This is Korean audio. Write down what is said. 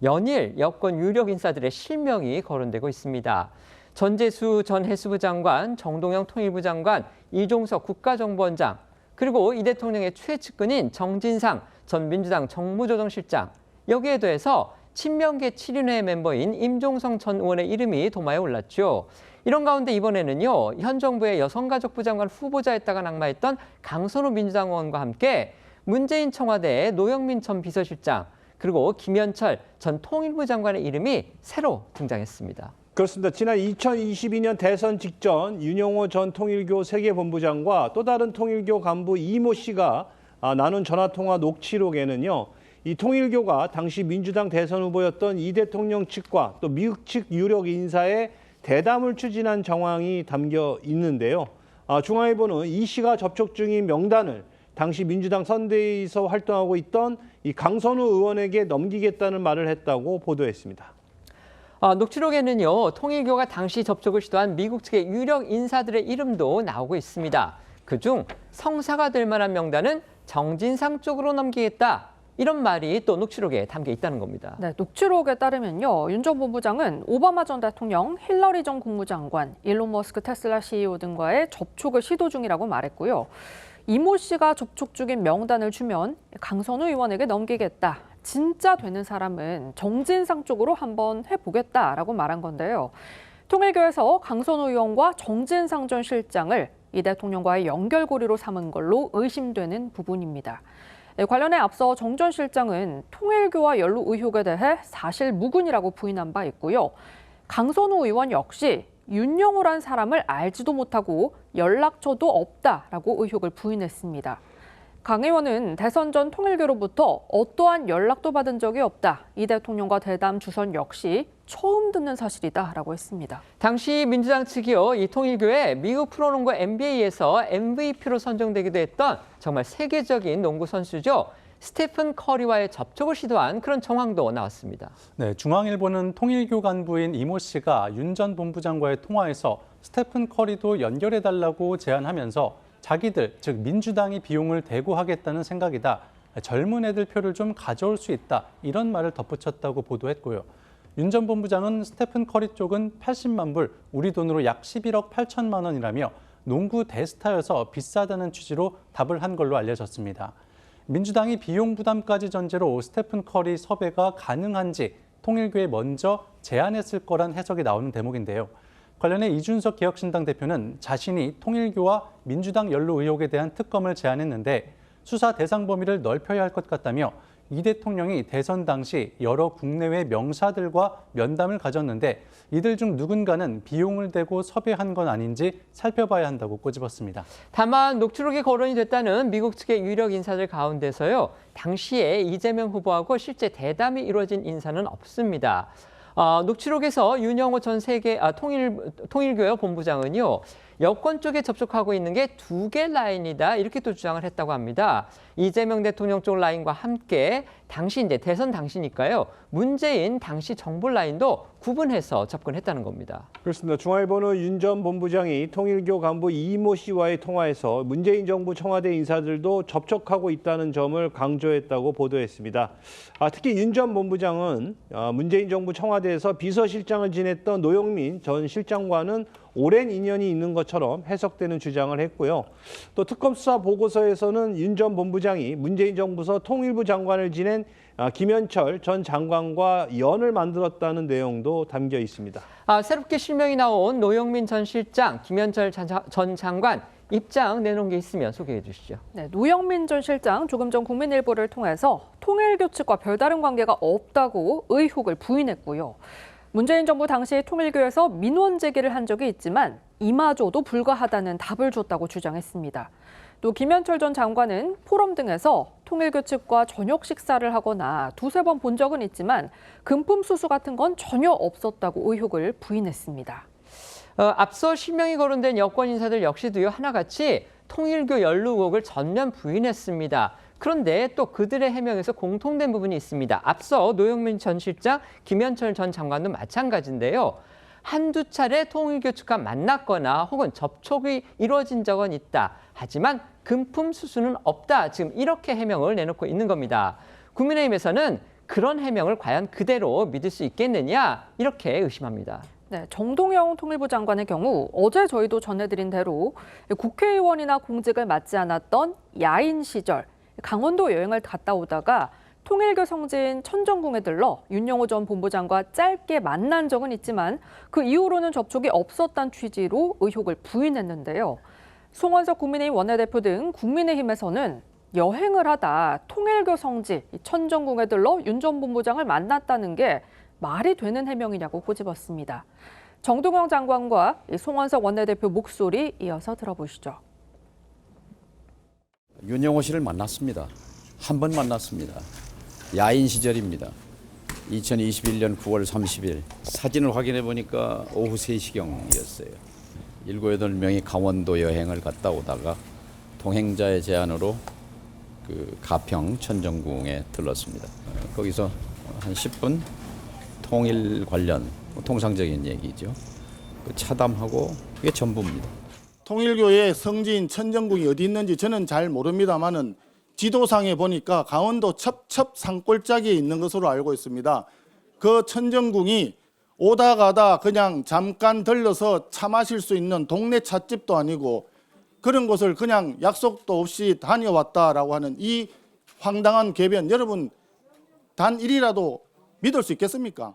연일 여권 유력 인사들의 실명이 거론되고 있습니다. 전재수 전 해수부 장관, 정동영 통일부 장관, 이종석 국가정보원장, 그리고 이 대통령의 최측근인 정진상 전 민주당 정무조정실장, 여기에 더해서 친명계 7인회 멤버인 임종성 전 의원의 이름이 도마에 올랐죠. 이런 가운데 이번에는요, 현 정부의 여성가족부 장관 후보자였다가 낙마했던 강선우 민주당 의원과 함께 문재인 청와대의 노영민 전 비서실장, 그리고 김현철 전 통일부 장관의 이름이 새로 등장했습니다. 그렇습니다. 지난 2022년 대선 직전 윤영호 전 통일교 세계본부장과 또 다른 통일교 간부 이모 씨가 나눈 전화통화 녹취록에는요. 이 통일교가 당시 민주당 대선 후보였던 이 대통령 측과 또 미국 측 유력 인사의 대담을 추진한 정황이 담겨 있는데요. 중앙일보는 이 씨가 접촉 중인 명단을 당시 민주당 선대위에서 활동하고 있던 이 강선우 의원에게 넘기겠다는 말을 했다고 보도했습니다. 녹취록에는요, 통일교가 당시 접촉을 시도한 미국 측의 유력 인사들의 이름도 나오고 있습니다. 그중 성사가 될 만한 명단은 정진상 쪽으로 넘기겠다. 이런 말이 또 녹취록에 담겨 있다는 겁니다. 네, 녹취록에 따르면요, 윤 전 본부장은 오바마 전 대통령, 힐러리 전 국무장관, 일론 머스크 테슬라 CEO 등과의 접촉을 시도 중이라고 말했고요. 이모 씨가 접촉 중인 명단을 주면 강선우 의원에게 넘기겠다. 진짜 되는 사람은 정진상 쪽으로 한번 해보겠다라고 말한 건데요. 통일교에서 강선우 의원과 정진상 전 실장을 이 대통령과의 연결고리로 삼은 걸로 의심되는 부분입니다. 관련해 앞서 정 전 실장은 통일교와 연루 의혹에 대해 사실 무근이라고 부인한 바 있고요. 강선우 의원 역시 윤영호란 사람을 알지도 못하고 연락처도 없다라고 의혹을 부인했습니다. 강 의원은 대선 전 통일교로부터 어떠한 연락도 받은 적이 없다. 이 대통령과 대담 주선 역시 처음 듣는 사실이다라고 했습니다. 당시 민주당 측이요, 이 통일교에 미국 프로농구 NBA에서 MVP로 선정되기도 했던 정말 세계적인 농구 선수죠. 스테픈 커리와의 접촉을 시도한 그런 정황도 나왔습니다. 네, 중앙일보는 통일교 간부인 이모 씨가 윤 전 본부장과의 통화에서 스테픈 커리도 연결해달라고 제안하면서 자기들, 즉 민주당이 비용을 대고 하겠다는 생각이다. 젊은 애들 표를 좀 가져올 수 있다. 이런 말을 덧붙였다고 보도했고요. 윤 전 본부장은 스테픈 커리 쪽은 80만 불, 우리 돈으로 약 11억 8천만 원이라며 농구 대스타여서 비싸다는 취지로 답을 한 걸로 알려졌습니다. 민주당이 비용 부담까지 전제로 스테픈 커리 섭외가 가능한지 통일교에 먼저 제안했을 거란 해석이 나오는 대목인데요. 관련해 이준석 개혁신당 대표는 자신이 통일교와 민주당 연루 의혹에 대한 특검을 제안했는데 수사 대상 범위를 넓혀야 할 것 같다며 이 대통령이 대선 당시 여러 국내외 명사들과 면담을 가졌는데 이들 중 누군가는 비용을 대고 섭외한 건 아닌지 살펴봐야 한다고 꼬집었습니다. 다만 녹취록이 거론이 됐다는 미국 측의 유력 인사들 가운데서요, 당시에 이재명 후보하고 실제 대담이 이루어진 인사는 없습니다. 녹취록에서 윤영호 전 통일교 본부장은요, 여권 쪽에 접촉하고 있는 게 2개 라인이다, 이렇게 또 주장을 했다고 합니다. 이재명 대통령 쪽 라인과 함께 당시 이제 대선 당시니까요, 문재인 당시 정부 라인도 구분해서 접근했다는 겁니다. 그렇습니다. 중앙일보는 윤 전 본부장이 통일교 간부 이모 씨와의 통화에서 문재인 정부 청와대 인사들도 접촉하고 있다는 점을 강조했다고 보도했습니다. 특히 윤 전 본부장은 문재인 정부 청와대에서 비서실장을 지냈던 노영민 전 실장과는 오랜 인연이 있는 것처럼 해석되는 주장을 했고요. 또 특검 수사 보고서에서는 윤 전 본부장이 문재인 정부서 통일부 장관을 지낸 김현철 전 장관과 연을 만들었다는 내용도 담겨 있습니다. 새롭게 실명이 나온 노영민 전 실장, 김현철 전 장관 입장 내놓은 게 있으면 소개해 주시죠. 네, 노영민 전 실장 조금 전 국민일보를 통해서 통일교 측과 별다른 관계가 없다고 의혹을 부인했고요. 문재인 정부 당시 통일교에서 민원 제기를 한 적이 있지만 이마저도 불가하다는 답을 줬다고 주장했습니다. 또 김현철 전 장관은 포럼 등에서 통일교 측과 저녁 식사를 하거나 2-3번 본 적은 있지만 금품 수수 같은 건 전혀 없었다고 의혹을 부인했습니다. 앞서 실명이 거론된 여권 인사들 역시도요, 하나같이 통일교 연루 의혹을 전면 부인했습니다. 그런데 또 그들의 해명에서 공통된 부분이 있습니다. 앞서 노영민 전 실장, 김현철 전 장관도 마찬가지인데요. 한두 차례 통일교 측과 만났거나 혹은 접촉이 이루어진 적은 있다. 하지만 금품 수수는 없다. 지금 이렇게 해명을 내놓고 있는 겁니다. 국민의힘에서는 그런 해명을 과연 그대로 믿을 수 있겠느냐 이렇게 의심합니다. 네, 정동영 통일부 장관의 경우 어제 저희도 전해드린 대로 국회의원이나 공직을 맡지 않았던 야인 시절 강원도 여행을 갔다 오다가 통일교 성지인 천정궁에 들러 윤영호 전 본부장과 짧게 만난 적은 있지만 그 이후로는 접촉이 없었다는 취지로 의혹을 부인했는데요. 송원석 국민의힘 원내대표 등 국민의힘에서는 여행을 하다 통일교 성지 천정궁에 들러 윤 전 본부장을 만났다는 게 말이 되는 해명이냐고 꼬집었습니다. 정동영 장관과 송원석 원내대표 목소리 이어서 들어보시죠. 윤영호 씨를 만났습니다. 한 번 만났습니다. 야인 시절입니다. 2021년 9월 30일 사진을 확인해 보니까 오후 3시경이었어요. 7, 8명이 강원도 여행을 갔다 오다가 동행자의 제안으로 그 가평 천정궁에 들렀습니다. 거기서 한 10분 통일 관련 통상적인 얘기죠. 그 차담하고 그게 전부입니다. 통일교의 성지인 천정궁이 어디 있는지 저는 잘 모릅니다만은 지도상에 보니까 강원도 첩첩 산골짜기에 있는 것으로 알고 있습니다. 그 천정궁이 오다 가다 그냥 잠깐 들러서 차 마실 수 있는 동네 찻집도 아니고 그런 곳을 그냥 약속도 없이 다녀왔다라고 하는 이 황당한 궤변, 여러분 단 일이라도 믿을 수 있겠습니까?